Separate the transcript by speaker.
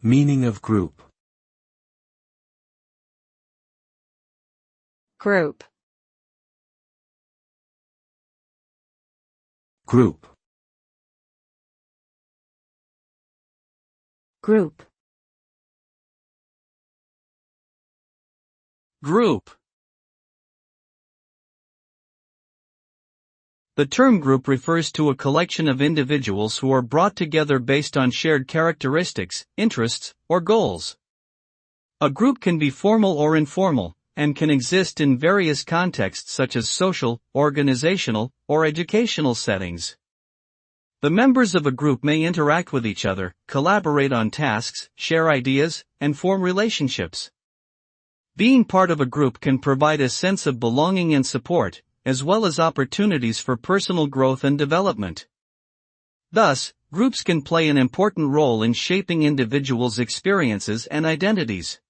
Speaker 1: Meaning of group.
Speaker 2: Group.
Speaker 1: Group.
Speaker 2: Group.
Speaker 3: Group. The term group refers to a collection of individuals who are brought together based on shared characteristics, interests, or goals. A group can be formal or informal, and can exist in various contexts such as social, organizational, or educational settings. The members of a group may interact with each other, collaborate on tasks, share ideas, and form relationships. Being part of a group can provide a sense of belonging and support, as well as opportunities for personal growth and development. Thus, groups can play an important role in shaping individuals' experiences and identities.